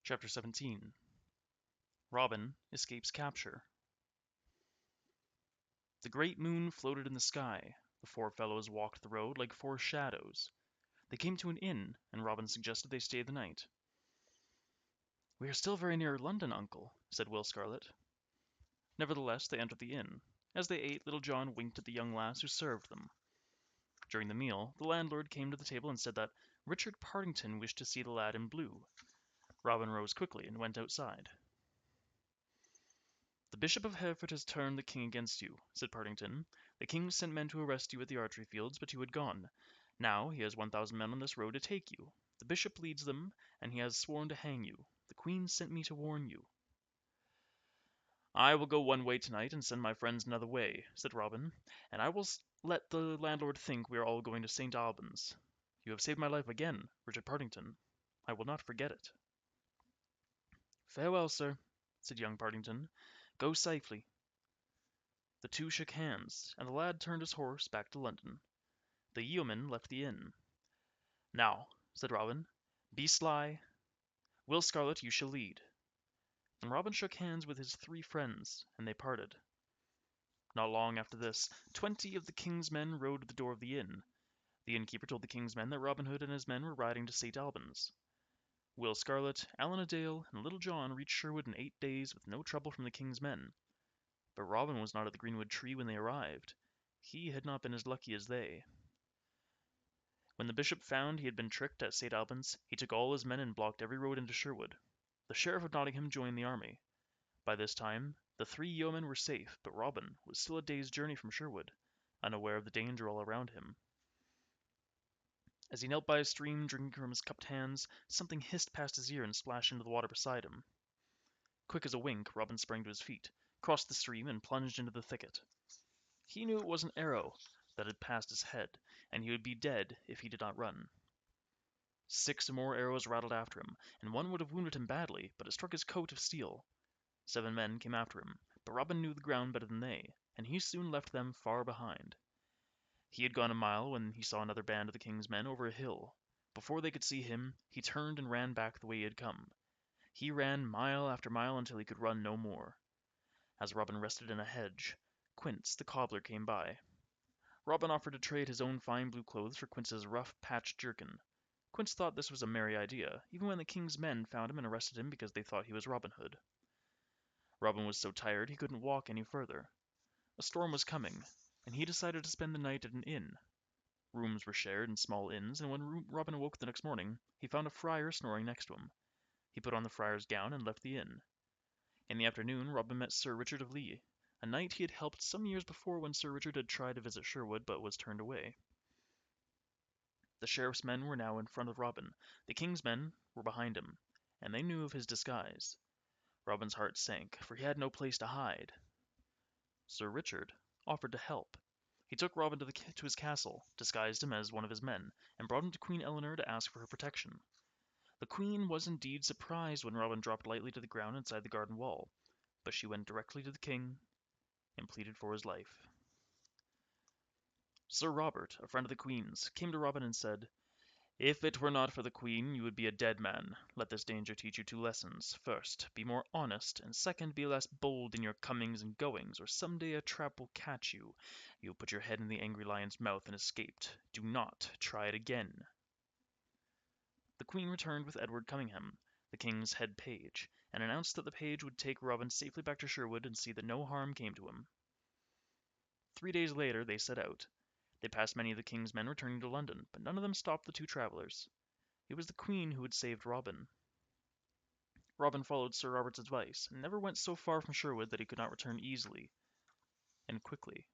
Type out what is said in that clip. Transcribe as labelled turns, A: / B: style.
A: Chapter 17. Robin escapes capture. The great moon floated in the sky. The four fellows walked the road like four shadows. They came to an inn, and Robin suggested they stay the night. "We are still very near London, uncle," said Will Scarlet. Nevertheless, they entered the inn. As they ate, Little John winked at the young lass who served them. During the meal, the landlord came to the table and said that Richard Partington wished to see the lad in blue. Robin rose quickly and went outside. "The Bishop of Hereford has turned the king against you," said Partington. "The king sent men to arrest you at the archery fields, but you had gone. Now he has 1,000 men on this road to take you. The bishop leads them, and he has sworn to hang you. The queen sent me to warn you." "I will go one way tonight and send my friends another way," said Robin, "and I will let the landlord think we are all going to St. Albans. You have saved my life again, Richard Partington. I will not forget it." "Farewell, sir," said young Partington. "Go safely." The two shook hands, and the lad turned his horse back to London. The yeoman left the inn. "Now," said Robin, "be sly. Will Scarlet, you shall lead." And Robin shook hands with his three friends, and they parted. Not long after this, 20 of the king's men rode to the door of the inn. The innkeeper told the king's men that Robin Hood and his men were riding to St. Albans. Will Scarlet, Allan a Dale, and Little John reached Sherwood in 8 days with no trouble from the king's men. But Robin was not at the greenwood tree when they arrived. He had not been as lucky as they. When the bishop found he had been tricked at St. Albans, he took all his men and blocked every road into Sherwood. The sheriff of Nottingham joined the army. By this time, the 3 yeomen were safe, but Robin was still a day's journey from Sherwood, unaware of the danger all around him. As he knelt by a stream, drinking from his cupped hands, something hissed past his ear and splashed into the water beside him. Quick as a wink, Robin sprang to his feet, crossed the stream, and plunged into the thicket. He knew it was an arrow that had passed his head, and he would be dead if he did not run. 6 more arrows rattled after him, and one would have wounded him badly, but it struck his coat of steel. 7 men came after him, but Robin knew the ground better than they, and he soon left them far behind. He had gone a mile when he saw another band of the king's men over a hill. Before they could see him, he turned and ran back the way he had come. He ran mile after mile until he could run no more. As Robin rested in a hedge, Quince the cobbler came by. Robin offered to trade his own fine blue clothes for Quince's rough patched jerkin. Quince thought this was a merry idea, even when the king's men found him and arrested him because they thought he was Robin Hood. Robin was so tired he couldn't walk any further. A storm was coming, and he decided to spend the night at an inn. Rooms were shared in small inns, and when Robin awoke the next morning, he found a friar snoring next to him. He put on the friar's gown and left the inn. In the afternoon Robin met Sir Richard of Lee, a knight he had helped some years before when Sir Richard had tried to visit Sherwood but was turned away. The sheriff's men were now in front of Robin. The king's men were behind him, and they knew of his disguise. Robin's heart sank, for he had no place to hide. Sir Richard offered to help. He took Robin to his castle, disguised him as one of his men, and brought him to Queen Eleanor to ask for her protection. The queen was indeed surprised when Robin dropped lightly to the ground inside the garden wall, but she went directly to the king and pleaded for his life. Sir Robert, a friend of the queen's, came to Robin and said, "If it were not for the queen, you would be a dead man. Let this danger teach you 2 lessons. First, be more honest, and second, be less bold in your comings and goings, or some day a trap will catch you. You have put your head in the angry lion's mouth and escaped. Do not try it again." The queen returned with Edward Cummingham, the king's head page, and announced that the page would take Robin safely back to Sherwood and see that no harm came to him. 3 days later they set out. They passed many of the king's men returning to London, but none of them stopped the 2 travellers. It was the queen who had saved Robin. Robin followed Sir Robert's advice, and never went so far from Sherwood that he could not return easily and quickly.